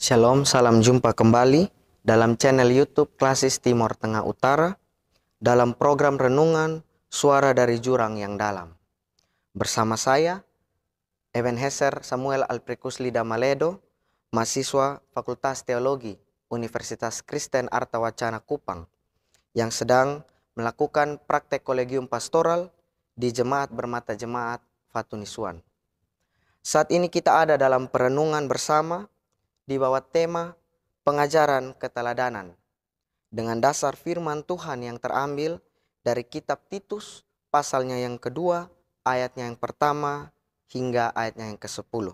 Shalom, salam jumpa kembali dalam channel YouTube Klasis Timur Tengah Utara dalam program renungan Suara dari Jurang yang Dalam. Bersama saya, Ebenezer Samuel Alprekus Lida Maledo, mahasiswa Fakultas Teologi Universitas Kristen Artawacana Kupang, yang sedang melakukan praktek kolegium pastoral di Jemaat Bermata Jemaat Fatunisuan. Saat ini kita ada dalam perenungan bersama di bawah tema pengajaran keteladanan dengan dasar firman Tuhan yang terambil dari kitab Titus pasalnya yang kedua, ayatnya yang pertama hingga ayatnya yang ke-10.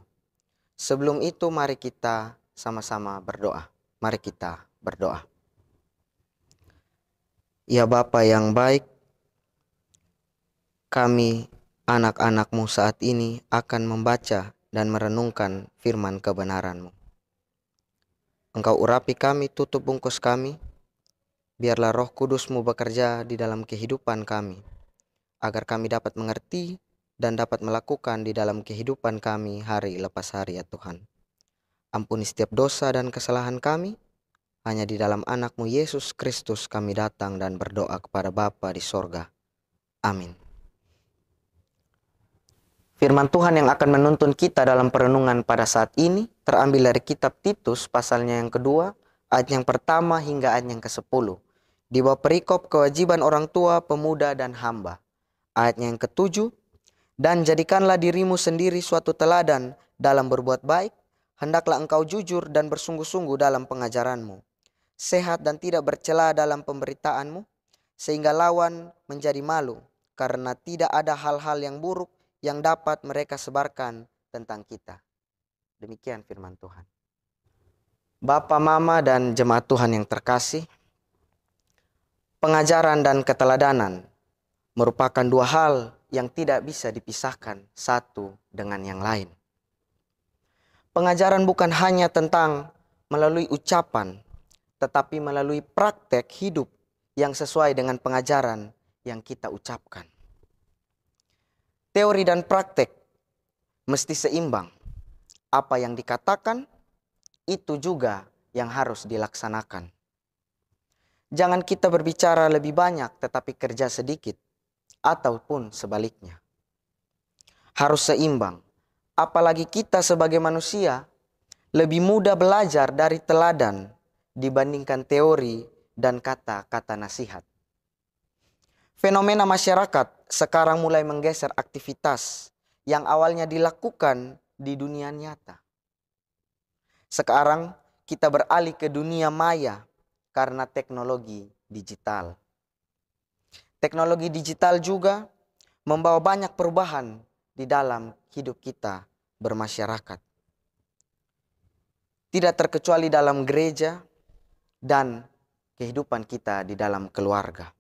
Sebelum itu mari kita sama-sama berdoa. Mari kita berdoa. Ya Bapa yang baik, kami anak-anak-Mu saat ini akan membaca dan merenungkan firman kebenaran-Mu. Engkau urapi kami, tutup bungkus kami, biarlah Roh Kudus-Mu bekerja di dalam kehidupan kami, agar kami dapat mengerti dan dapat melakukan di dalam kehidupan kami hari lepas hari ya Tuhan. Ampuni setiap dosa dan kesalahan kami, hanya di dalam anak-Mu Yesus Kristus kami datang dan berdoa kepada Bapa di sorga. Amin. Firman Tuhan yang akan menuntun kita dalam perenungan pada saat ini terambil dari kitab Titus pasalnya yang kedua, ayat yang pertama hingga ayat yang ke-10. Di bawah perikop kewajiban orang tua, pemuda, dan hamba. Ayatnya yang ke-7, dan jadikanlah dirimu sendiri suatu teladan dalam berbuat baik, hendaklah engkau jujur dan bersungguh-sungguh dalam pengajaranmu, sehat dan tidak bercela dalam pemberitaanmu, sehingga lawan menjadi malu, karena tidak ada hal-hal yang buruk yang dapat mereka sebarkan tentang kita. Demikian firman Tuhan. Bapa, Mama, dan jemaat Tuhan yang terkasih, pengajaran dan keteladanan merupakan dua hal yang tidak bisa dipisahkan satu dengan yang lain. Pengajaran bukan hanya tentang melalui ucapan, tetapi melalui praktek hidup yang sesuai dengan pengajaran yang kita ucapkan. Teori dan praktek mesti seimbang. Apa yang dikatakan, itu juga yang harus dilaksanakan. Jangan kita berbicara lebih banyak tetapi kerja sedikit, ataupun sebaliknya. Harus seimbang. Apalagi kita sebagai manusia lebih mudah belajar dari teladan dibandingkan teori dan kata-kata nasihat. Fenomena masyarakat sekarang mulai menggeser aktivitas yang awalnya dilakukan di dunia nyata. Sekarang kita beralih ke dunia maya karena teknologi digital. Teknologi digital juga membawa banyak perubahan di dalam hidup kita bermasyarakat. Tidak terkecuali dalam gereja dan kehidupan kita di dalam keluarga.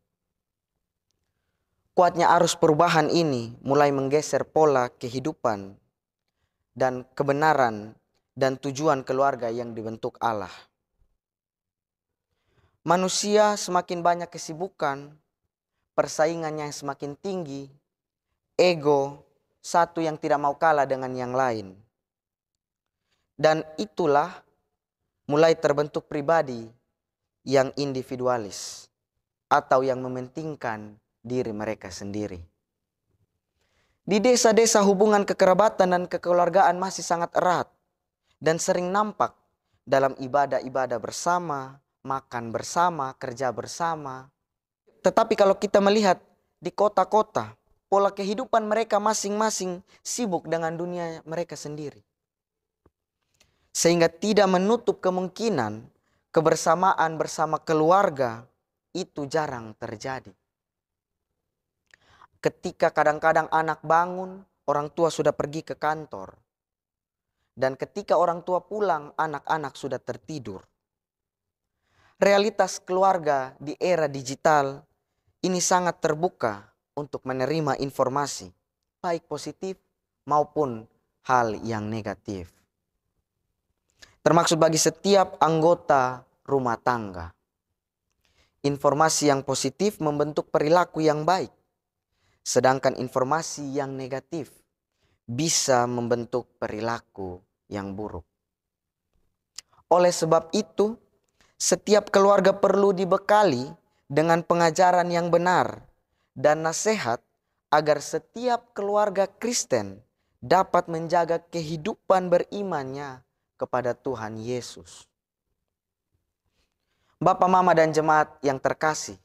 Kuatnya arus perubahan ini mulai menggeser pola kehidupan dan kebenaran dan tujuan keluarga yang dibentuk Allah. Manusia semakin banyak kesibukan, persaingannya semakin tinggi, ego satu yang tidak mau kalah dengan yang lain. Dan itulah mulai terbentuk pribadi yang individualis atau yang mementingkan diri mereka sendiri. Di desa-desa hubungan kekerabatan dan kekeluargaan masih sangat erat dan sering nampak dalam ibadah-ibadah bersama, makan bersama, kerja bersama. Tetapi kalau kita melihat di kota-kota, pola kehidupan mereka masing-masing sibuk dengan dunia mereka sendiri. Sehingga tidak menutup kemungkinan kebersamaan bersama keluarga itu jarang terjadi. Ketika kadang-kadang anak bangun, orang tua sudah pergi ke kantor. Dan ketika orang tua pulang, anak-anak sudah tertidur. Realitas keluarga di era digital ini sangat terbuka untuk menerima informasi, baik positif maupun hal yang negatif. Termaksud bagi setiap anggota rumah tangga. Informasi yang positif membentuk perilaku yang baik. Sedangkan informasi yang negatif bisa membentuk perilaku yang buruk. Oleh sebab itu, setiap keluarga perlu dibekali dengan pengajaran yang benar dan nasihat agar setiap keluarga Kristen dapat menjaga kehidupan berimannya kepada Tuhan Yesus. Bapak, Mama, dan jemaat yang terkasih,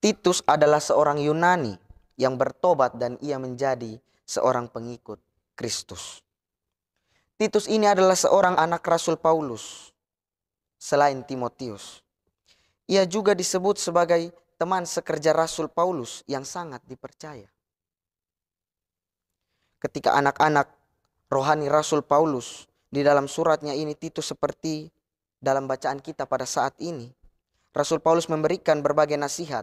Titus adalah seorang Yunani yang bertobat dan ia menjadi seorang pengikut Kristus. Titus ini adalah seorang anak Rasul Paulus selain Timotius. Ia juga disebut sebagai teman sekerja Rasul Paulus yang sangat dipercaya. Ketika anak-anak rohani Rasul Paulus di dalam suratnya ini, Titus, seperti dalam bacaan kita pada saat ini, Rasul Paulus memberikan berbagai nasihat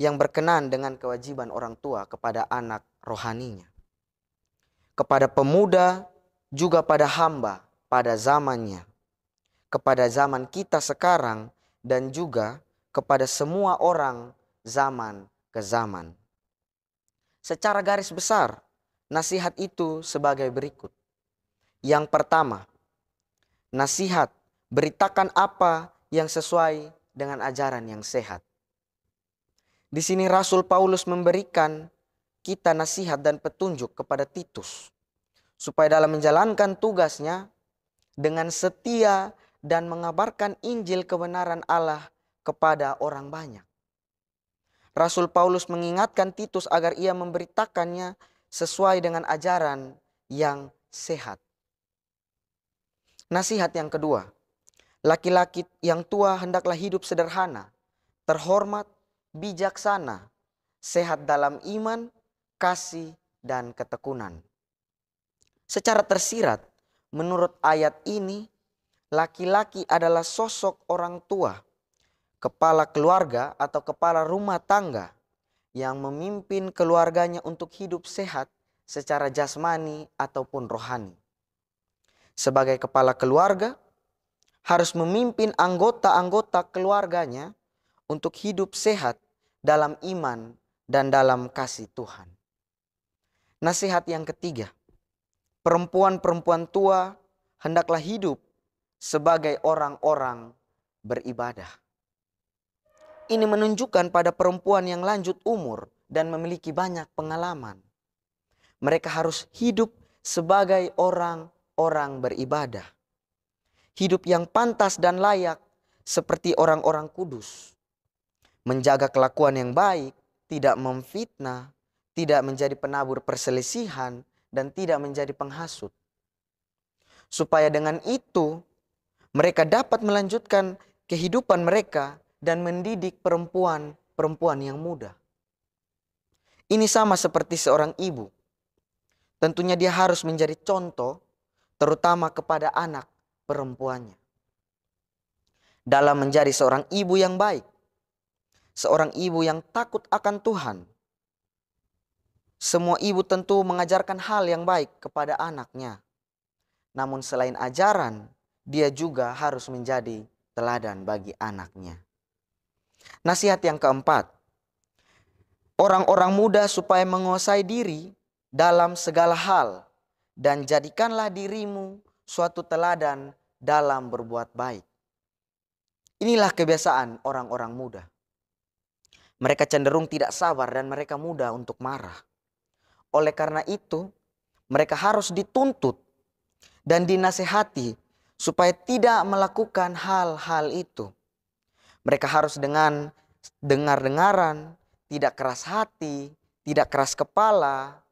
yang berkenan dengan kewajiban orang tua kepada anak rohaninya, kepada pemuda, juga pada hamba pada zamannya, kepada zaman kita sekarang, dan juga kepada semua orang zaman ke zaman. Secara garis besar, nasihat itu sebagai berikut. Yang pertama, nasihat, beritakan apa yang sesuai dengan ajaran yang sehat. Di sini Rasul Paulus memberikan kita nasihat dan petunjuk kepada Titus, supaya dalam menjalankan tugasnya dengan setia dan mengabarkan Injil kebenaran Allah kepada orang banyak. Rasul Paulus mengingatkan Titus agar ia memberitakannya sesuai dengan ajaran yang sehat. Nasihat yang kedua, laki-laki yang tua hendaklah hidup sederhana, terhormat, bijaksana, sehat dalam iman, kasih, dan ketekunan. Secara tersirat, menurut ayat ini, laki-laki adalah sosok orang tua, kepala keluarga atau kepala rumah tangga yang memimpin keluarganya untuk hidup sehat secara jasmani ataupun rohani. Sebagai kepala keluarga, harus memimpin anggota-anggota keluarganya untuk hidup sehat dalam iman dan dalam kasih Tuhan. Nasihat yang ketiga, perempuan-perempuan tua hendaklah hidup sebagai orang-orang beribadah. Ini menunjukkan pada perempuan yang lanjut umur dan memiliki banyak pengalaman. Mereka harus hidup sebagai orang-orang beribadah. Hidup yang pantas dan layak seperti orang-orang kudus. Menjaga kelakuan yang baik, tidak memfitnah, tidak menjadi penabur perselisihan, dan tidak menjadi penghasut. Supaya dengan itu mereka dapat melanjutkan kehidupan mereka dan mendidik perempuan-perempuan yang muda. Ini sama seperti seorang ibu. Tentunya dia harus menjadi contoh, terutama kepada anak perempuannya, dalam menjadi seorang ibu yang baik, seorang ibu yang takut akan Tuhan. Semua ibu tentu mengajarkan hal yang baik kepada anaknya. Namun selain ajaran, dia juga harus menjadi teladan bagi anaknya. Nasihat yang keempat, orang-orang muda supaya menguasai diri dalam segala hal dan jadikanlah dirimu suatu teladan dalam berbuat baik. Inilah kebiasaan orang-orang muda. Mereka cenderung tidak sabar dan mereka mudah untuk marah. Oleh karena itu, mereka harus dituntut dan dinasehati supaya tidak melakukan hal-hal itu. Mereka harus dengan dengar-dengaran, tidak keras hati, tidak keras kepala.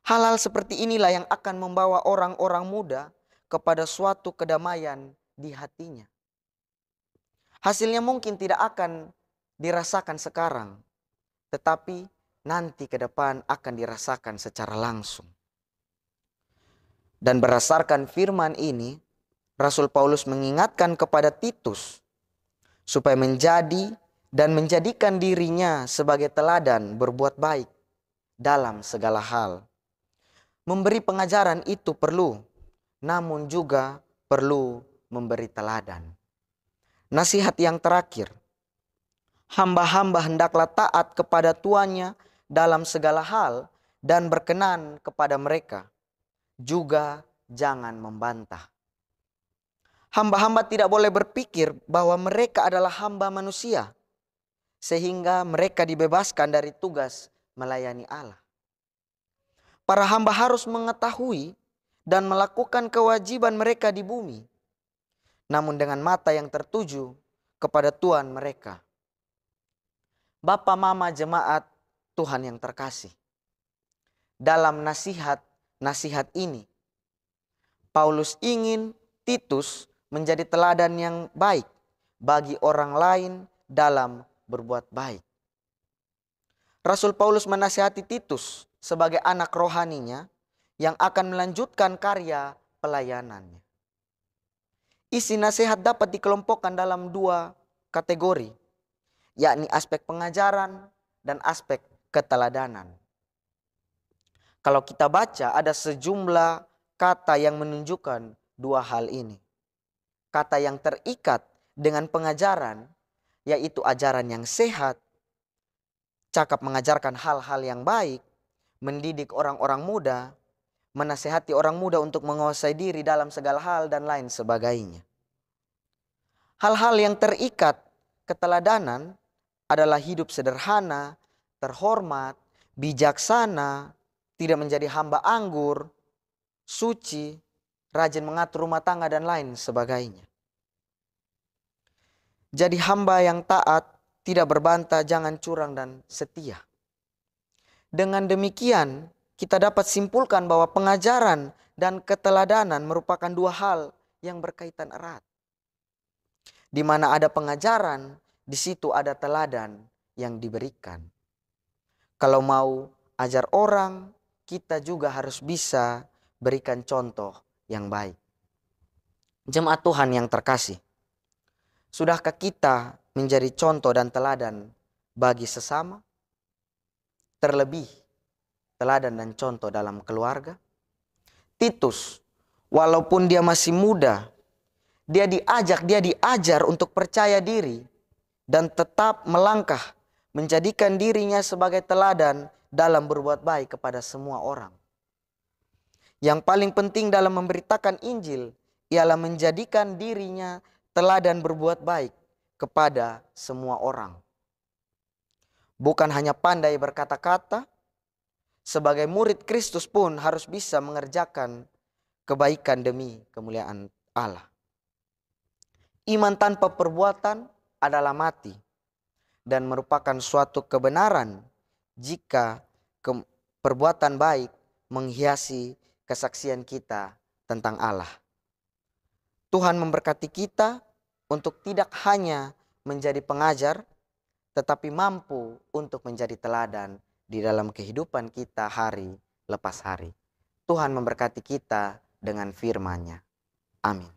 Hal-hal seperti inilah yang akan membawa orang-orang muda kepada suatu kedamaian di hatinya. Hasilnya mungkin tidak akan dirasakan sekarang, tetapi nanti ke depan akan dirasakan secara langsung. Dan berdasarkan firman ini, Rasul Paulus mengingatkan kepada Titus supaya menjadi dan menjadikan dirinya sebagai teladan berbuat baik dalam segala hal. Memberi pengajaran itu perlu, namun juga perlu memberi teladan. Nasihat yang terakhir, hamba-hamba hendaklah taat kepada tuannya dalam segala hal dan berkenan kepada mereka. Juga jangan membantah. Hamba-hamba tidak boleh berpikir bahwa mereka adalah hamba manusia, sehingga mereka dibebaskan dari tugas melayani Allah. Para hamba harus mengetahui dan melakukan kewajiban mereka di bumi, namun dengan mata yang tertuju kepada Tuhan mereka. Bapa mama jemaat Tuhan yang terkasih, dalam nasihat ini, Paulus ingin Titus menjadi teladan yang baik bagi orang lain dalam berbuat baik. Rasul Paulus menasihati Titus sebagai anak rohaninya yang akan melanjutkan karya pelayanannya. Isi nasihat dapat dikelompokkan dalam 2 kategori, yakni aspek pengajaran dan aspek keteladanan. Kalau kita baca, ada sejumlah kata yang menunjukkan 2 hal ini. Kata yang terikat dengan pengajaran, yaitu ajaran yang sehat, cakap mengajarkan hal-hal yang baik, mendidik orang-orang muda, menasihati orang muda untuk menguasai diri dalam segala hal, dan lain sebagainya. Hal-hal yang terikat keteladanan adalah hidup sederhana, terhormat, bijaksana, tidak menjadi hamba anggur, suci, rajin mengatur rumah tangga, dan lain sebagainya. Jadi hamba yang taat, tidak berbantah, jangan curang, dan setia. Dengan demikian, kita dapat simpulkan bahwa pengajaran dan keteladanan merupakan 2 hal yang berkaitan erat. Di mana ada pengajaran, di situ ada teladan yang diberikan. Kalau mau ajar orang, kita juga harus bisa berikan contoh yang baik. Jemaat Tuhan yang terkasih, sudahkah kita menjadi contoh dan teladan bagi sesama? Terlebih teladan dan contoh dalam keluarga. Titus, walaupun dia masih muda, dia diajar untuk percaya diri dan tetap melangkah, menjadikan dirinya sebagai teladan dalam berbuat baik kepada semua orang. Yang paling penting dalam memberitakan Injil ialah menjadikan dirinya teladan berbuat baik kepada semua orang. Bukan hanya pandai berkata-kata, sebagai murid Kristus pun harus bisa mengerjakan kebaikan demi kemuliaan Allah. Iman tanpa perbuatan adalah mati dan merupakan suatu kebenaran jika perbuatan baik menghiasi kesaksian kita tentang Allah. Tuhan memberkati kita untuk tidak hanya menjadi pengajar, tetapi mampu untuk menjadi teladan di dalam kehidupan kita hari lepas hari. Tuhan memberkati kita dengan firman-Nya. Amin.